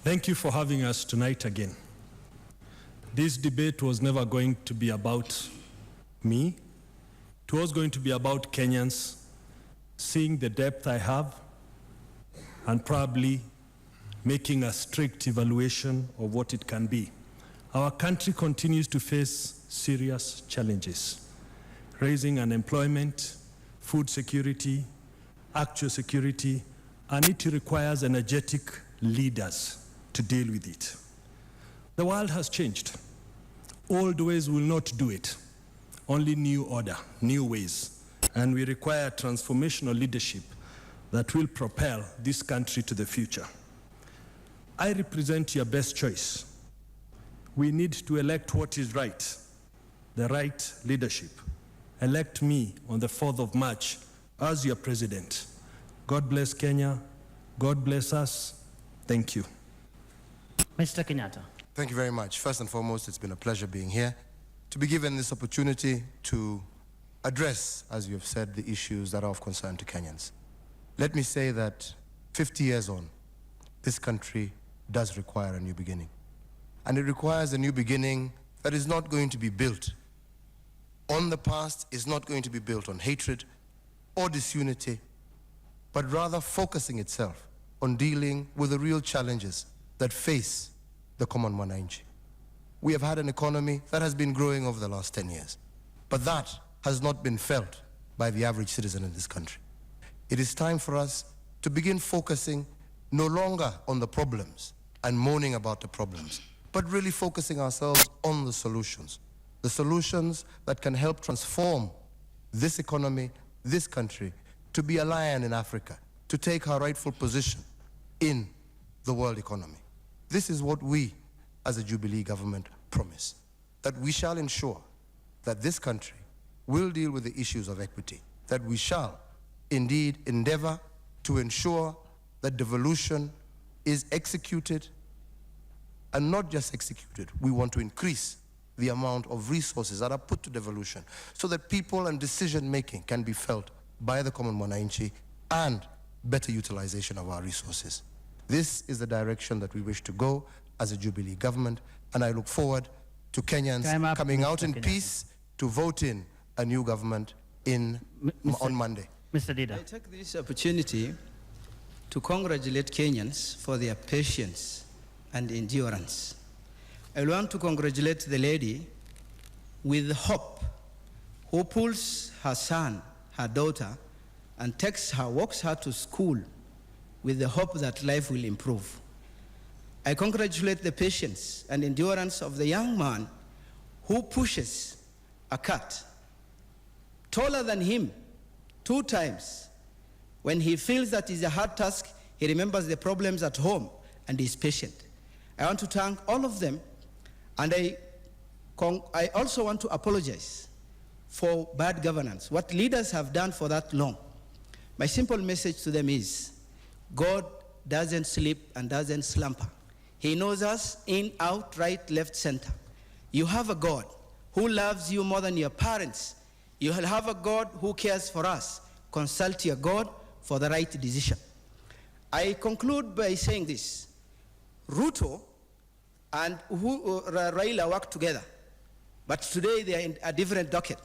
Thank you for having us tonight again. This debate was never going to be about me. It was going to be about Kenyans seeing the depth I have and probably making a strict evaluation of what it can be. Our country continues to face serious challenges: raising unemployment, food security, actual security, and it requires energetic leaders to deal with it. The world has changed. Old ways will not do it. Only new order, new ways. And we require transformational leadership that will propel this country to the future. I represent your best choice. We need to elect what is right, the right leadership. Elect me on the 4th of March as your president. God bless Kenya. God bless us. Thank you. Mr. Kenyatta. Thank you very much. First and foremost, it's been a pleasure being here, to be given this opportunity to address, as you have said, the issues that are of concern to Kenyans. Let me say that 50 years on, this country does require a new beginning. And it requires a new beginning that is not going to be built on the past, is not going to be built on hatred or disunity, but rather focusing itself on dealing with the real challenges that face the common mwananchi. We have had an economy that has been growing over the last 10 years, but that has not been felt by the average citizen in this country. It is time for us to begin focusing no longer on the problems and moaning about the problems, but really focusing ourselves on the solutions that can help transform this economy, this country, to be a lion in Africa, to take our rightful position in the world economy. This is what we, as a Jubilee government, promise, that we shall ensure that this country will deal with the issues of equity, that we shall indeed endeavor to ensure that devolution is executed, and not just executed. We want to increase the amount of resources that are put to devolution so that people and decision-making can be felt by the common mwananchi and better utilization of our resources. This is the direction that we wish to go as a Jubilee government, and I look forward to Kenyans coming out in peace to vote in a new government on Monday. Mr. Dida. I take this opportunity to congratulate Kenyans for their patience and endurance. I want to congratulate the lady with hope who pulls her son, her daughter, and walks her to school with the hope that life will improve. I congratulate the patience and endurance of the young man who pushes a cat taller than him 2 times. When he feels that it's a hard task, he remembers the problems at home and is patient. I want to thank all of them, and I also want to apologize for bad governance, what leaders have done for that long. My simple message to them is, God doesn't sleep and doesn't slumber. He knows us in, out, right, left, center. You have a God who loves you more than your parents. You have a God who cares for us. Consult your God for the right decision. I conclude by saying this. Ruto and Raila work together, but today they are in a different docket.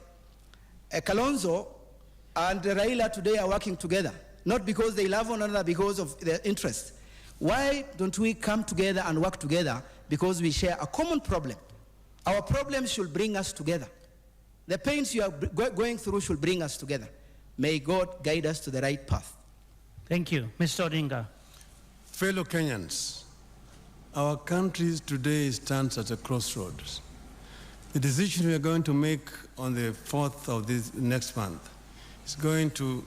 Kalonzo and Raila today are working together, not because they love one another, because of their interest. Why don't we come together and work together? Because we share a common problem. Our problems should bring us together. The pains you are going through should bring us together. May God guide us to the right path. Thank you. Mr. Odinga. Fellow Kenyans, our country today stands at a crossroads. The decision we are going to make on the 4th of this next month is going to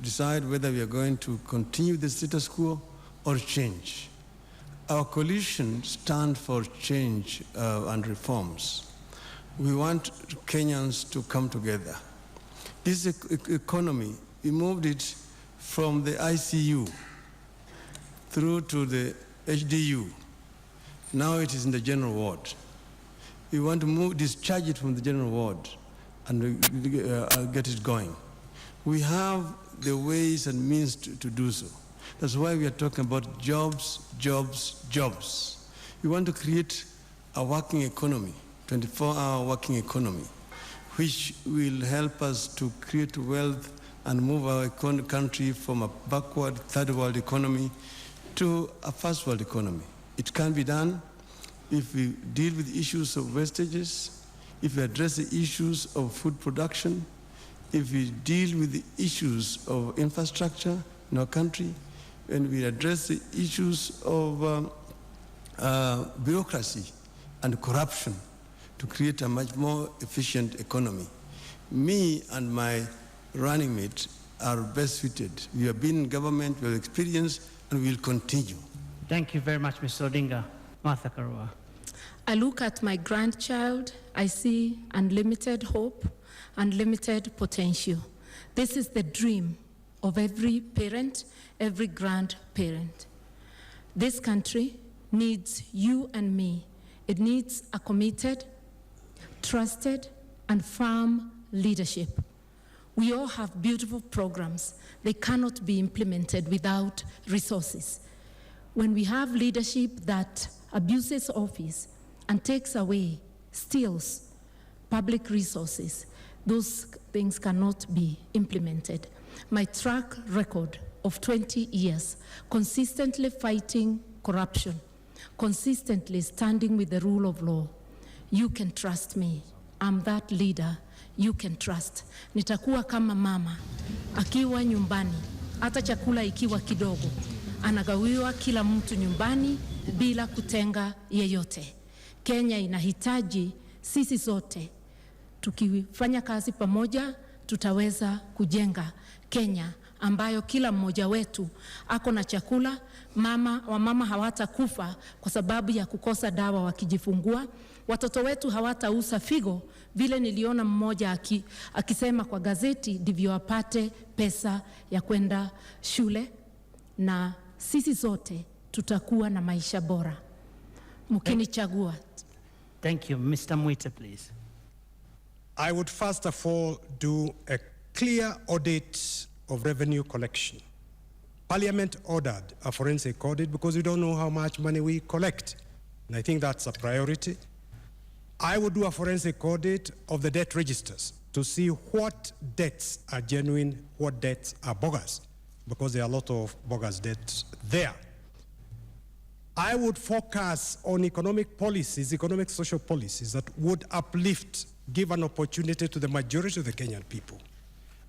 decide whether we are going to continue the status quo or change. Our coalition stands for change and reforms. We want Kenyans to come together. This economy, we moved it from the ICU through to the HDU. Now it is in the general ward. We want to discharge it from the general ward and get it going. We have the ways and means to do so. That's why we are talking about jobs, jobs, jobs. We want to create a working economy, 24-hour working economy, which will help us to create wealth and move our country from a backward third world economy to a first world economy. It can be done if we deal with issues of wastages, if we address the issues of food production, if we deal with the issues of infrastructure in our country, and we address the issues of bureaucracy and corruption to create a much more efficient economy. Me and my running mate are best suited. We have been in government, we have experience, and we will continue. Thank you very much, Mr. Odinga. Martha Karua. I look at my grandchild, I see unlimited hope, unlimited potential. This is the dream of every parent, every grandparent. This country needs you and me. It needs a committed, trusted, and firm leadership. We all have beautiful programs. They cannot be implemented without resources. When we have leadership that abuses office and takes away, steals public resources, those things cannot be implemented. My track record of 20 years, consistently fighting corruption, consistently standing with the rule of law. You can trust me. I'm that leader you can trust. Nitakuwa kama mama, akiwa nyumbani, hata chakula ikiwa kidogo, anagawiwa kila mtu nyumbani bila kutenga yeyote. Kenya inahitaji sisi sote. Tukifanya kazi pamoja, tutaweza kujenga Kenya ambayo kila mmoja wetu ako na chakula, wamama hawatakufa kwa sababu ya kukosa dawa wakijifungua, watoto wetu hawatauza figo vile niliona mmoja akisema kwa gazeti ndivyo apate pesa ya kwenda shule, na sisi zote tutakuwa na maisha bora mkinichagua. Thank you. Mr. Mwite, please. I would first of all do a clear audit of revenue collection. Parliament ordered a forensic audit because we don't know how much money we collect. And I think that's a priority. I would do a forensic audit of the debt registers to see what debts are genuine, what debts are bogus, because there are a lot of bogus debts there. I would focus on economic policies, economic social policies that would uplift, give an opportunity to the majority of the Kenyan people.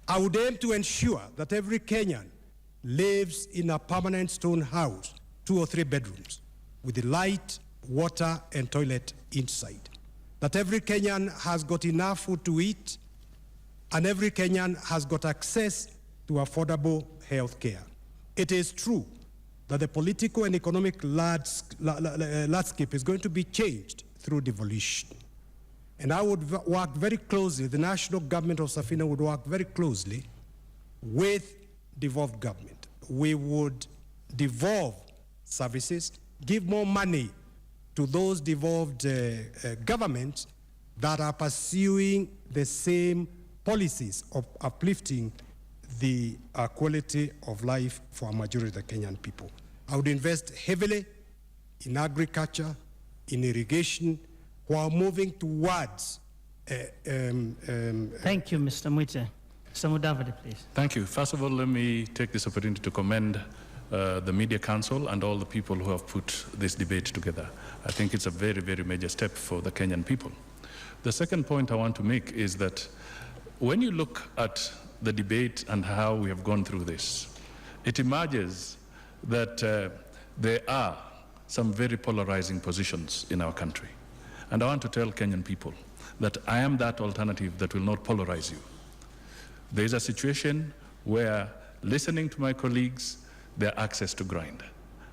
I would aim to ensure that every Kenyan lives in a permanent stone house, 2 or 3 bedrooms, with the light, water, and toilet inside. That every Kenyan has got enough food to eat, and every Kenyan has got access to affordable health care. It is true that the political and economic landscape is going to be changed through devolution. And I would work very closely, the national government of Safina would work very closely with devolved government. We would devolve services, give more money to those devolved governments that are pursuing the same policies of uplifting the quality of life for a majority of the Kenyan people. I would invest heavily in agriculture, in irrigation, while moving towards Thank you, Mr. Mwite. Mr. Mudavadi, please. Thank you. First of all, let me take this opportunity to commend the Media Council and all the people who have put this debate together. I think it's a very, very major step for the Kenyan people. The second point I want to make is that when you look at the debate and how we have gone through this, it emerges that there are some very polarizing positions in our country. And I want to tell Kenyan people that I am that alternative that will not polarize you. There is a situation where, listening to my colleagues, there are access to grind.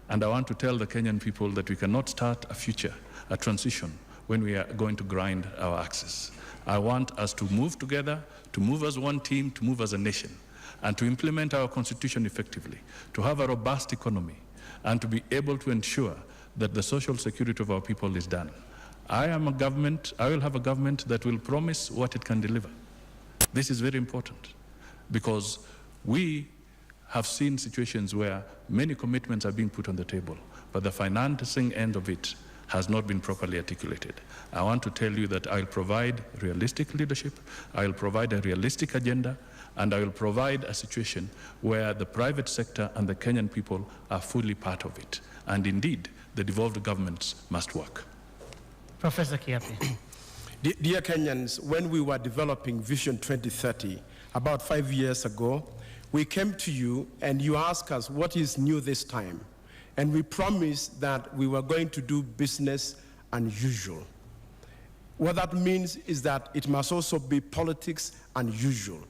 And I want to tell the Kenyan people that we cannot start a future, a transition, when we are going to grind our access. I want us to move together, to move as one team, to move as a nation, and to implement our constitution effectively, to have a robust economy, and to be able to ensure that the social security of our people is done. I will have a government that will promise what it can deliver. This is very important because we have seen situations where many commitments are being put on the table, but the financing end of it has not been properly articulated. I want to tell you that I'll provide realistic leadership, I'll provide a realistic agenda, and I will provide a situation where the private sector and the Kenyan people are fully part of it. And indeed, the devolved governments must work. Professor Kiapi. Dear Kenyans, when we were developing Vision 2030, about 5 years ago, we came to you and you asked us what is new this time. And we promised that we were going to do business unusual. What that means is that it must also be politics unusual.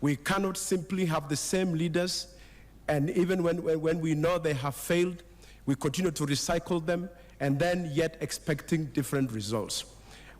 We cannot simply have the same leaders, and even when we know they have failed, we continue to recycle them, and then yet expecting different results.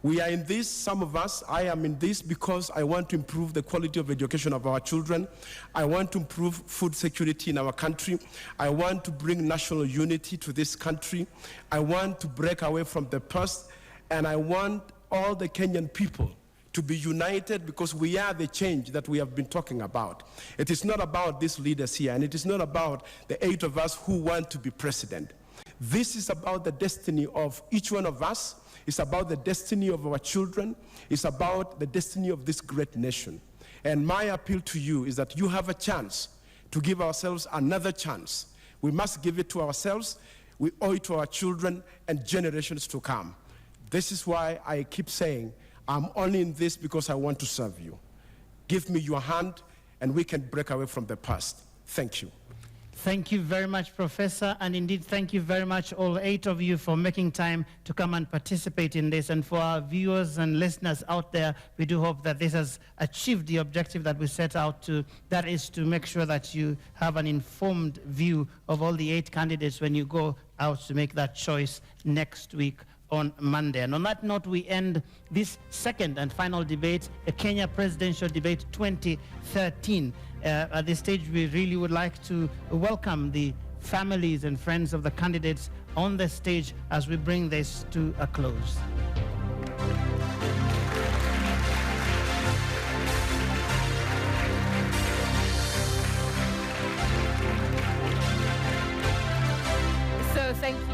We are in this, some of us, I am in this because I want to improve the quality of education of our children. I want to improve food security in our country. I want to bring national unity to this country. I want to break away from the past, and I want all the Kenyan people to be united because we are the change that we have been talking about. It is not about these leaders here, and it is not about the 8 of us who want to be president. This is about the destiny of each one of us. It's about the destiny of our children. It's about the destiny of this great nation. And my appeal to you is that you have a chance to give ourselves another chance. We must give it to ourselves. We owe it to our children and generations to come. This is why I keep saying, I'm only in this because I want to serve you. Give me your hand and we can break away from the past. Thank you. Thank you very much, Professor, and indeed thank you very much, all 8 of you, for making time to come and participate in this. And for our viewers and listeners out there, we do hope that this has achieved the objective that we set out to, that is to make sure that you have an informed view of all the 8 candidates when you go out to make that choice next week on Monday. And on that note, we end this second and final debate, the Kenya Presidential Debate 2013. At this stage, we really would like to welcome the families and friends of the candidates on the stage as we bring this to a close. So thank you.